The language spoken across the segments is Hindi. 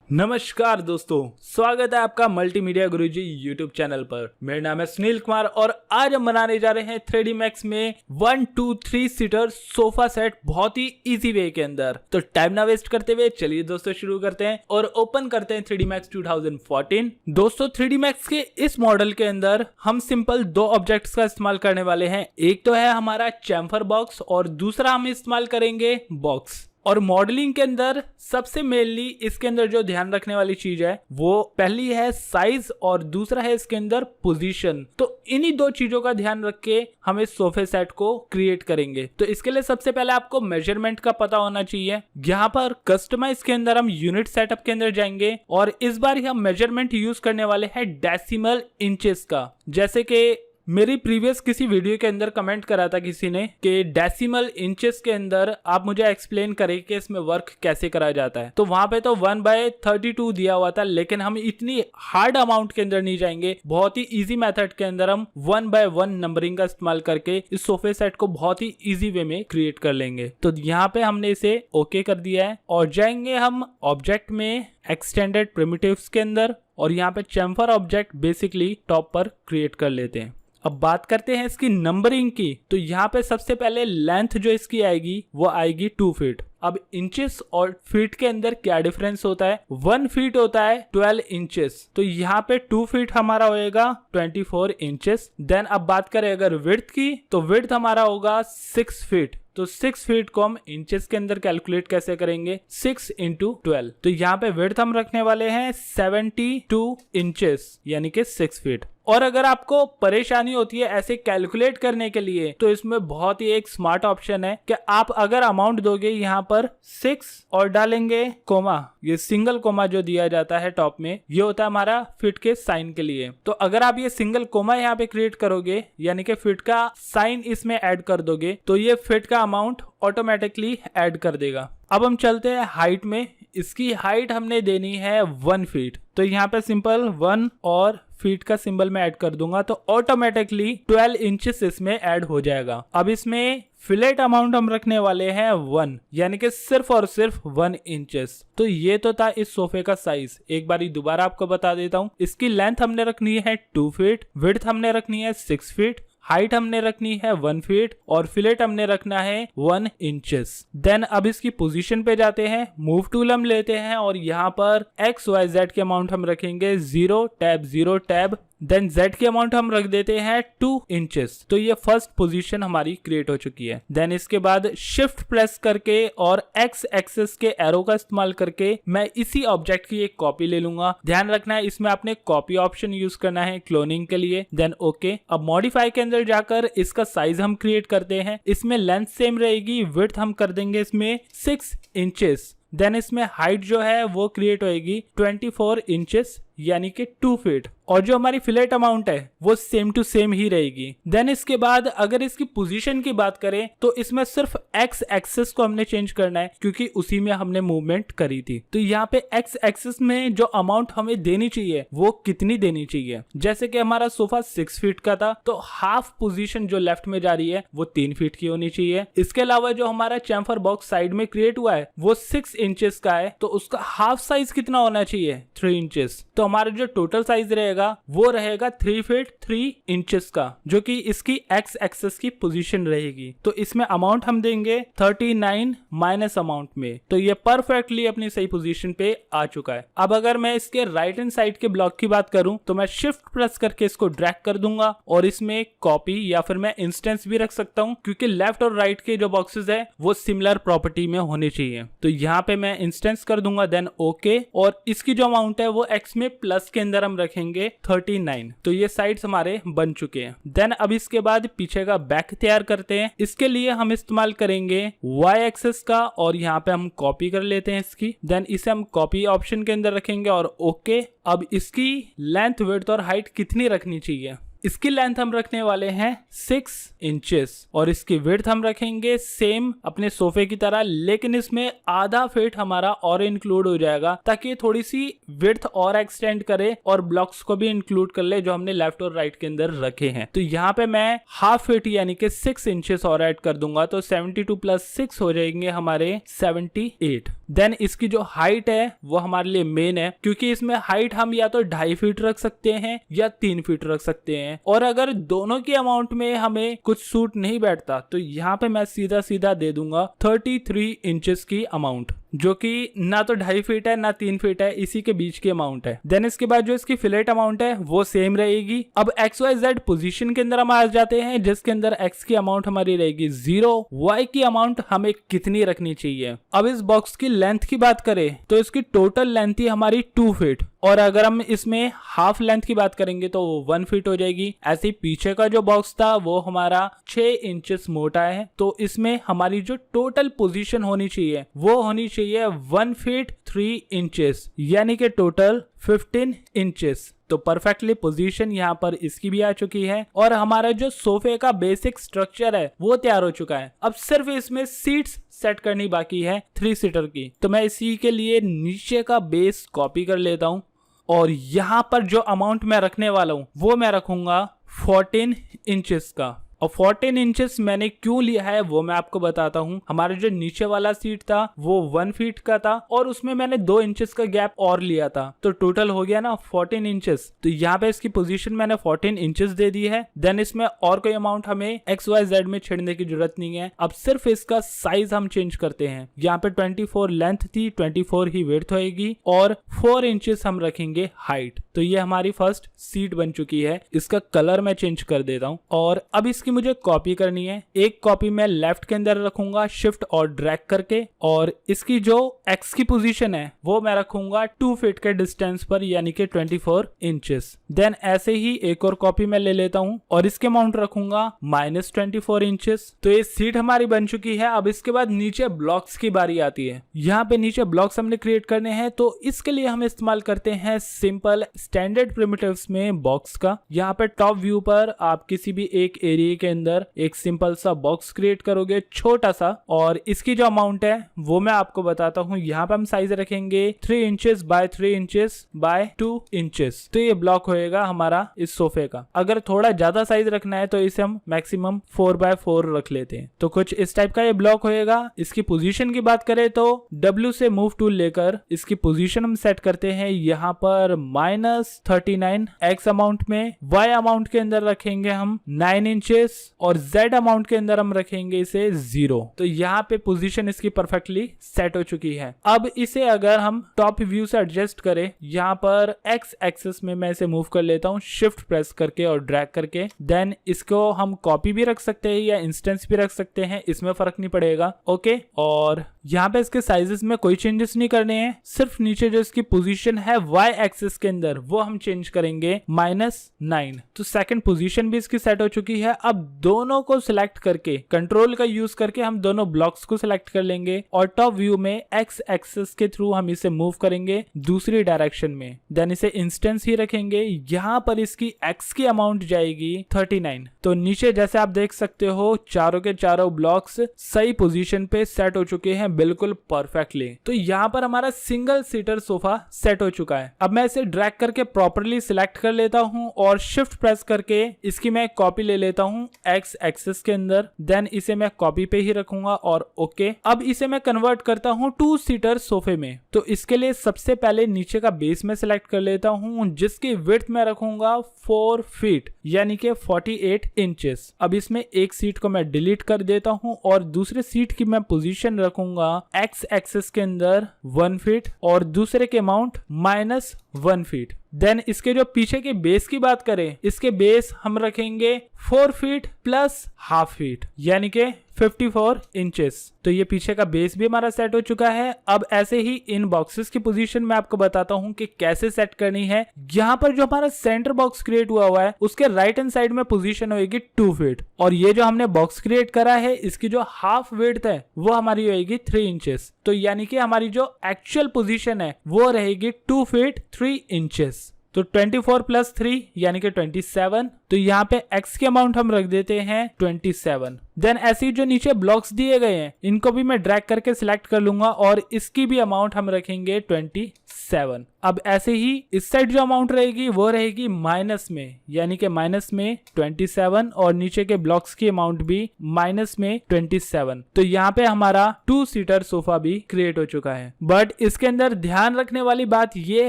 नमस्कार दोस्तों, स्वागत है आपका मल्टीमीडिया गुरुजी यूट्यूब चैनल पर। मेरा नाम है सुनील कुमार और आज हम बनाने जा रहे हैं 3D Max में 1 2 3 सीटर सोफा सेट बहुत ही इजी वे के अंदर। तो टाइम ना वेस्ट करते हुए चलिए दोस्तों शुरू करते हैं और ओपन करते हैं 3D Max 2014। दोस्तों 3D Max के इस मॉडल के अंदर हम सिंपल दो ऑब्जेक्ट्स का इस्तेमाल करने वाले हैं। एक तो है हमारा चैम्फर बॉक्स और दूसरा हम इस्तेमाल करेंगे बॉक्स। और मॉडलिंग के अंदर सबसे मेनली इसके अंदर जो ध्यान रखने वाली चीज है वो पहली है साइज और दूसरा है इसके अंदर पोजीशन। तो इन्हीं दो चीजों का ध्यान रख के हम इस सोफे सेट को क्रिएट करेंगे। तो इसके लिए सबसे पहले आपको मेजरमेंट का पता होना चाहिए। यहाँ पर कस्टमाइज के अंदर हम यूनिट सेटअप के अंदर जाएंगे और इस बार हम मेजरमेंट यूज करने वाले हैं डेसिमल इंचेस का। जैसे कि मेरी प्रीवियस किसी वीडियो के अंदर कमेंट करा था किसी ने कि डेसिमल इंचेस के अंदर आप मुझे एक्सप्लेन करें कि इसमें वर्क कैसे करा जाता है। तो वहां पे तो 1/32 दिया हुआ था, लेकिन हम इतनी हार्ड अमाउंट के अंदर नहीं जाएंगे। बहुत ही इजी मेथड के अंदर हम 1/1 नंबरिंग का इस्तेमाल करके इस सोफे सेट को बहुत ही इजी वे में क्रिएट कर लेंगे। तो यहाँ पे हमने इसे ओके कर दिया है और जाएंगे हम ऑब्जेक्ट में एक्सटेंडेड प्रिमिटिव्स के अंदर और यहाँ पे चैम्फर ऑब्जेक्ट बेसिकली टॉप पर क्रिएट कर लेते हैं। अब बात करते हैं इसकी नंबरिंग की। तो यहाँ पे सबसे पहले लेंथ जो इसकी आएगी वो आएगी 2 फीट। अब इंचेस और फीट के अंदर क्या डिफरेंस होता है? 1 फीट होता है 12 इंचेस। तो यहाँ पे 2 फीट हमारा होएगा 24 इंचेस। देन अब बात करें अगर विड्थ की, तो विड्थ हमारा होगा 6 फीट। तो 6 फीट को हम इंचेस के अंदर कैलकुलेट कैसे करेंगे? 6 × 12। तो यहाँ पे विड्थ हम रखने वाले हैं 72 इंचेस यानी कि 6 फीट। और अगर आपको परेशानी होती है ऐसे कैलकुलेट करने के लिए, तो इसमें बहुत ही एक स्मार्ट ऑप्शन है कि आप अगर अमाउंट दोगे यहाँ पर 6 और डालेंगे कोमा, ये सिंगल कोमा जो दिया जाता है टॉप में, ये होता है हमारा फिट के साइन के लिए। तो अगर आप ये सिंगल कोमा यहाँ पे क्रिएट करोगे यानी कि फिट का साइन इसमें ऐड कर दोगे, तो ये फिट का अमाउंट ऑटोमेटिकली ऐड कर देगा। अब हम चलते हैं हाइट में। इसकी हाइट हमने देनी है 1 फीट। तो यहाँ पे सिंपल 1 और फीट का सिंबल में ऐड कर दूंगा तो ऑटोमेटिकली 12 इंचेस इसमें ऐड हो जाएगा। अब इसमें फिलेट अमाउंट हम रखने वाले हैं 1 यानी कि सिर्फ और सिर्फ 1 इंचेस। तो ये तो था इस सोफे का साइज। एक बारी दोबारा आपको बता देता हूँ। इसकी लेंथ हमने रखनी है 2 फीट, विड्थ हमने रखनी है 6 फीट, हाइट हमने रखनी है 1 फीट और फिलेट हमने रखना है 1 इंचेस। देन अब इसकी पोजीशन पे जाते हैं, मूव टूल हम लेते हैं और यहाँ पर XYZ के अमाउंट हम रखेंगे 0 टैब 0 टैब। देन Z की अमाउंट हम रख देते हैं 2 इंचेस। तो ये फर्स्ट पोजीशन हमारी क्रिएट हो चुकी है। देन इसके बाद शिफ्ट प्रेस करके और X एक्सिस के एरो का इस्तेमाल करके मैं इसी ऑब्जेक्ट की एक कॉपी ले लूंगा। ध्यान रखना है इसमें आपने कॉपी ऑप्शन यूज करना है क्लोनिंग के लिए। Then okay. अब मॉडिफाई के अंदर जाकर इसका साइज हम क्रिएट करते हैं। इसमें लेंथ सेम रहेगी, विड्थ हम कर देंगे इसमें 6 इंचेस। देन इसमें हाइट जो है वो क्रिएट होएगी 24 इंचेस यानी कि 2 फीट और जो हमारी फिलेट अमाउंट है वो सेम टू सेम ही रहेगी। देन इसके बाद अगर इसकी पोजीशन की बात करें तो इसमें सिर्फ X एक्सिस को हमने चेंज करना है क्योंकि उसी में हमने मूवमेंट करी थी। तो यहाँ पे X एक्सिस में जो अमाउंट हमें देनी चाहिए वो कितनी देनी चाहिए? जैसे कि हमारा सोफा 6 फीट का था तो हाफ पोजीशन जो लेफ्ट में जा रही है वो 3 फीट की होनी चाहिए। इसके अलावा जो हमारा चैम्फर बॉक्स साइड में क्रिएट हुआ है वो 6 इंचेस का है तो उसका हाफ साइज कितना होना चाहिए? 3 इंचेस। तो हमारा जो टोटल साइज रहेगा वो रहेगा 3 फीट 3 इंचेस का, जो कि इसकी X एक्सिस की पोजीशन रहेगी। तो इसमें अमाउंट हम देंगे 39 माइनस अमाउंट में। तो ये परफेक्टली अपनी सही पोजीशन पे आ चुका है। अब अगर मैं इसके राइट हैंड साइड के ब्लॉक की बात करूं तो मैं शिफ्ट प्रेस करके इसको ड्रैग कर दूंगा और इसमें कॉपी या फिर मैं इंस्टेंस भी रख सकता हूं क्योंकि लेफ्ट और राइट के जो बॉक्सेस है वो सिमिलर प्रॉपर्टी में होने चाहिए। तो यहाँ पे मैं इंस्टेंस कर दूंगा। Then okay. और इसकी जो अमाउंट है वो X में प्लस के अंदर हम रखेंगे 39। तो ये साइड्स हमारे बन चुके हैं। देन अब इसके बाद पीछे का बैक तैयार करते हैं। इसके लिए हम इस्तेमाल करेंगे Y एक्सिस का और यहाँ पे हम कॉपी कर लेते हैं इसकी। देन इसे हम कॉपी ऑप्शन के अंदर रखेंगे और ओके। अब इसकी लेंथ, विड्थ और हाइट कितनी रखनी चाहिए? इसकी लेंथ हम रखने वाले हैं 6 इंचेस और इसकी विड्थ हम रखेंगे सेम अपने सोफे की तरह, लेकिन इसमें आधा फीट हमारा और इंक्लूड हो जाएगा ताकि थोड़ी सी विड्थ और एक्सटेंड करे और ब्लॉक्स को भी इंक्लूड कर ले जो हमने लेफ्ट और राइट के अंदर रखे हैं। तो यहाँ पे मैं हाफ फीट यानी कि 6 इंचेस और ऐड कर दूंगा तो 72 + 6 हो जाएंगे हमारे 78। देन इसकी जो हाइट है वो हमारे लिए मेन है, क्योंकि इसमें हाइट हम या तो 2.5 फीट रख सकते हैं या 3 फीट रख सकते हैं। और अगर दोनों की अमाउंट में हमें कुछ सूट नहीं बैठता तो यहाँ पे मैं सीधा सीधा दे दूंगा 33 इंचेस की अमाउंट, जो कि ना तो 2.5 फीट है ना 3 फीट है, इसी के बीच की अमाउंट है। देन इसके बाद जो इसकी फिलेट अमाउंट है वो सेम रहेगी। अब XYZ पोजीशन के अंदर हम आ जाते हैं, जिसके अंदर X की अमाउंट हमारी रहेगी 0, Y की अमाउंट हमें कितनी रखनी चाहिए। अब इस बॉक्स की लेंथ की बात करें तो इसकी टोटल लेंथ ही हमारी 2 फीट, और अगर हम इसमें हाफ लेंथ की बात करेंगे तो 1 फीट हो जाएगी। ऐसे ही पीछे का जो बॉक्स था वो हमारा 6 इंचेस मोटा है, तो इसमें हमारी जो टोटल पोजीशन होनी चाहिए वो होनी चाहिए 1 फीट 3 इंचेस, यानी कि टोटल 15 इंचेस। तो परफेक्टली पोजीशन यहाँ पर इसकी भी आ चुकी है, और हमारा जो सोफे का बेसिक स्ट्रक्चर है वो तैयार हो चुका है। अब सिर्फ इसमें सीट्स सेट करनी बाकी है 3 सीटर की। तो मैं इसी के लिए नीचे का बेस कॉपी कर लेता हूँ, और यहाँ पर जो अमाउंट मैं रखने वाला हूँ वो मैं रखूंगा 14 इंचेस का। और 14 इंचेस मैंने क्यों लिया है वो मैं आपको बताता हूँ। हमारा जो नीचे वाला सीट था वो 1 फीट का था, और उसमें मैंने 2 इंचेस का गैप और लिया था, तो टोटल हो गया ना 14 इंचेस। तो यहाँ पे इसकी पोजीशन मैंने 14 इंचेस दे दी है। देन इसमें और कोई अमाउंट हमें XYZ में छेड़ने की जरूरत नहीं है। अब सिर्फ इसका साइज हम चेंज करते हैं। यहाँ पे 24 लेंथ थी, 24 ही विड्थ होएगी, और 4 इंचेस हम रखेंगे हाइट। तो ये हमारी फर्स्ट सीट बन चुकी है। इसका कलर मैं चेंज कर देता हूँ, और अब इसकी मुझे कॉपी करनी है। एक कॉपी मैं लेफ्ट के अंदर रखूंगा शिफ्ट और ड्रैग करके, और इसकी जो X की पोजीशन है वो मैं रखूंगा 2 फीट के डिस्टेंस पर, यानी कि 24 इंचेस। देन ऐसे ही एक और कॉपी मैं ले लेता हूं, और इसके अमाउंट रखूंगा -24 इंचेस। तो ये सीट हमारी बन चुकी है। अब इसके बाद नीचे ब्लॉक्स की बारी आती है। यहाँ पे नीचे ब्लॉक्स हमने क्रिएट करने हैं, तो इसके लिए हम इस्तेमाल करते हैं सिंपल स्टैंडर्ड प्रिमिटिव्स में बॉक्स का। यहाँ पे टॉप व्यू पर आप किसी भी एक एरिया के अंदर एक सिंपल सा बॉक्स क्रिएट करोगे, छोटा सा, और इसकी जो अमाउंट है वो मैं आपको बताता हूँ। यहाँ पे हम साइज रखेंगे 3 inches bye 3 inches bye 2 inches. तो ये ब्लॉक होएगा हमारा इस सोफे का। अगर थोड़ा ज्यादा साइज रखना है तो इसे हम मैक्सिमम 4x4 रख लेते हैं। तो कुछ इस टाइप का ये ब्लॉक होएगा। इसकी पोजीशन की बात करें तो W से मूव टूल लेकर इसकी पोजीशन हम सेट करते हैं यहाँ पर -39 X अमाउंट में। Y अमाउंट के अंदर रखेंगे हम 9 इंचेस, और Z अमाउंट के अंदर हम रखेंगे इसे 0। तो यहाँ पे पोजीशन इसकी परफेक्टली सेट हो चुकी है। अब इसे अगर हम टॉप व्यू से एडजस्ट करें, यहाँ पर X एक्सिस में मैं इसे मूव कर लेता हूँ शिफ्ट प्रेस करके और ड्रैग करके। देन इसको हम कॉपी भी रख सकते हैं या इंस्टेंस भी रख सकते हैं, इसमें फर्क नहीं पड़ेगा। ओके, और यहाँ पे इसके साइजेस में कोई चेंजेस नहीं करने हैं, सिर्फ नीचे जो इसकी पोजीशन है Y एक्सिस के अंदर वो हम चेंज करेंगे -9। तो सेकंड पोजीशन भी इसकी सेट हो चुकी है। अब दोनों को सिलेक्ट करके कंट्रोल का यूज करके हम दोनों ब्लॉक्स को सिलेक्ट कर लेंगे, और टॉप व्यू में X एक्सिस के थ्रू हम इसे मूव करेंगे दूसरी डायरेक्शन में। देन इसे इंस्टेंस ही रखेंगे। यहाँ पर इसकी X की अमाउंट जाएगी 39। तो नीचे जैसे आप देख सकते हो चारों के चारों ब्लॉक्स सही पोजीशन पे सेट हो चुके हैं, बिल्कुल परफेक्टली। तो यहाँ पर हमारा सिंगल सीटर सोफा सेट हो चुका है। अब मैं इसे ड्रैग करके प्रॉपर्ली सिलेक्ट कर लेता हूँ, और शिफ्ट प्रेस करके इसकी मैं कॉपी ले लेता हूँ X एक्सिस के अंदर। देन इसे मैं कॉपी पे ही रखूंगा, और ओके। अब इसे मैं कन्वर्ट करता हूँ 2 सीटर सोफे में। तो इसके लिए सबसे पहले नीचे का बेस में सिलेक्ट कर लेता हूँ, जिसकी विड्थ में रखूंगा 4 फीट, यानी कि 48 इंचेस। अब इसमें एक सीट को मैं डिलीट कर देता हूँ, और दूसरे सीट की मैं पोजीशन रखूंगा X एक्सिस के अंदर 1 फीट, और दूसरे के अमाउंट -1 फीट। देन इसके जो पीछे के बेस की बात करें, इसके बेस हम रखेंगे 4 फीट प्लस हाफ फीट, यानी कि 54 इंचेस। तो ये पीछे का बेस भी हमारा सेट हो चुका है। अब ऐसे ही इन बॉक्सेस की पोजीशन मैं आपको बताता हूँ कि कैसे सेट करनी है। यहाँ पर जो हमारा सेंटर बॉक्स क्रिएट हुआ है उसके राइट हैंड साइड में पोजीशन होगी 2 फीट, और ये जो हमने बॉक्स क्रिएट करा है इसकी जो हाफ विड्थ है वो हमारी होगी 3 इंचेस। तो यानी कि हमारी जो एक्चुअल पोजीशन है वो रहेगी 2 फीट 3 इंचेस। तो 24 + 3 यानी कि 27, तो यहाँ पे x की अमाउंट हम रख देते हैं 27। देन ऐसे ही जो नीचे ब्लॉक्स दिए गए हैं इनको भी मैं ड्रैग करके सिलेक्ट कर लूंगा और इसकी भी अमाउंट हम रखेंगे 27। अब ऐसे ही इस साइड जो अमाउंट रहेगी वो रहेगी माइनस में, यानी कि माइनस में 27 और नीचे के ब्लॉक्स की अमाउंट भी माइनस में 27। तो यहाँ पे हमारा 2 सीटर सोफा भी क्रिएट हो चुका है। बट इसके अंदर ध्यान रखने वाली बात ये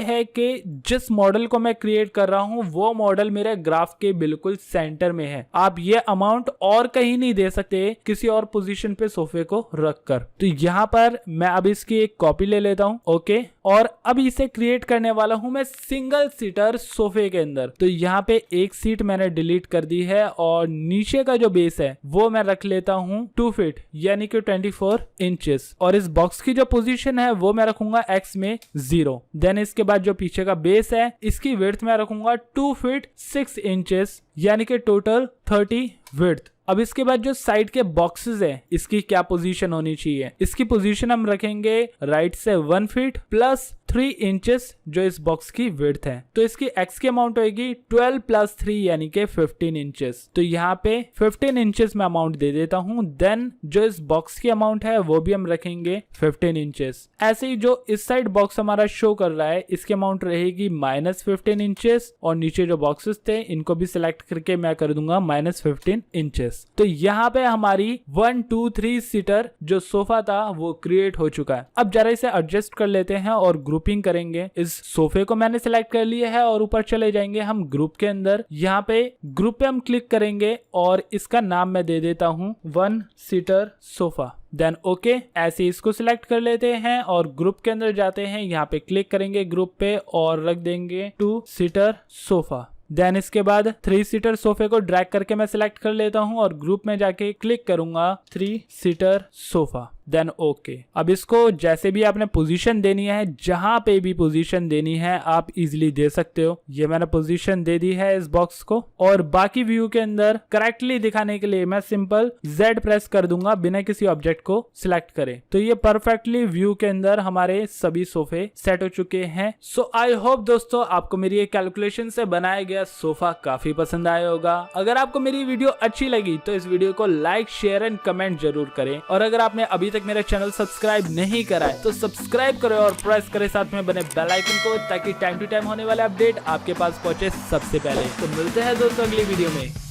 है कि जिस मॉडल को मैं क्रिएट कर रहा हूँ वो मॉडल मेरे ग्राफ के बिल्कुल सेंटर में है। आप ये अमाउंट और कहीं नहीं दे सकते किसी और पोजीशन पे सोफे को रखकर। तो यहाँ पर मैं अब इसकी एक कॉपी ले लेता हूँ। ओके, और अब इसे क्रिएट करने वाला हूं मैं सिंगल सीटर सोफे के अंदर। तो यहाँ पे एक सीट मैंने डिलीट कर दी है और नीचे का जो बेस है वो मैं रख लेता हूँ 2 फीट यानी कि 24 इंचेस और इस बॉक्स की जो पोजीशन है वो मैं रखूंगा x में 0। देन इसके बाद जो पीछे का बेस है इसकी विड्थ मैं रखूंगा 2 फीट 6 इंचेस यानी कि टोटल 30 विड्थ। अब इसके बाद जो साइड के बॉक्सेस है इसकी क्या पोजीशन होनी चाहिए, इसकी पोजीशन हम रखेंगे राइट से 1 फीट प्लस 3 इंचेस जो इस बॉक्स की विड्थ है। तो इसकी x की अमाउंट होगी 12 प्लस 3 यानी कि 15 इंचेस। तो यहाँ पे 15 इंचेस में अमाउंट दे देता हूँ। देन जो इस बॉक्स की अमाउंट है वो भी हम रखेंगे 15 इंचेस। ऐसे ही जो इस साइड बॉक्स हमारा शो कर रहा है इसकी अमाउंट रहेगी -15 इंचेस और नीचे जो बॉक्सेस थे इनको भी सिलेक्ट करके मैं कर दूंगा -15 इंचेस। तो यहाँ पे हमारी 1 2 3 सीटर जो सोफा था वो क्रिएट हो चुका है। अब जरा इसे एडजस्ट कर लेते हैं और ग्रुपिंग करेंगे। इस सोफे को मैंने सिलेक्ट कर लिया है और ऊपर चले जाएंगे हम ग्रुप के अंदर। यहाँ पे ग्रुप पे हम क्लिक करेंगे और इसका नाम मैं दे देता हूँ 1 सीटर सोफा। देन ओके, ऐसे इसको सिलेक्ट कर लेते हैं और ग्रुप के अंदर जाते हैं। यहाँ पे क्लिक करेंगे ग्रुप पे और रख देंगे 2 सीटर सोफा। देन इसके बाद 3 सीटर सोफे को ड्रैग करके मैं सिलेक्ट कर लेता हूं और ग्रुप में जाके क्लिक करूंगा 3 सीटर सोफा। Then okay. अब इसको जैसे भी आपने पोजीशन देनी है, जहां पे भी पोजीशन देनी है आप इजीली दे सकते हो। ये मैंने पोजीशन दे दी है इस बॉक्स को और बाकी व्यू के अंदर करेक्टली दिखाने के लिए मैं सिंपल Z प्रेस कर दूंगा बिना किसी ऑब्जेक्ट को सिलेक्ट करे। तो ये परफेक्टली व्यू के अंदर हमारे सभी सोफे सेट हो चुके हैं। सो आई होप दोस्तों आपको मेरी ये कैलकुलेशन से बनाया गया सोफा काफी पसंद आया होगा। अगर आपको मेरी वीडियो अच्छी लगी तो इस वीडियो को लाइक शेयर एंड कमेंट जरूर करें और अगर आपने अभी तक मेरा चैनल सब्सक्राइब नहीं करा है तो सब्सक्राइब करें और प्रेस करें साथ में बने बेल आइकन को ताकि टाइम टू टाइम होने वाले अपडेट आपके पास पहुंचे सबसे पहले। तो मिलते हैं दोस्तों अगली वीडियो में।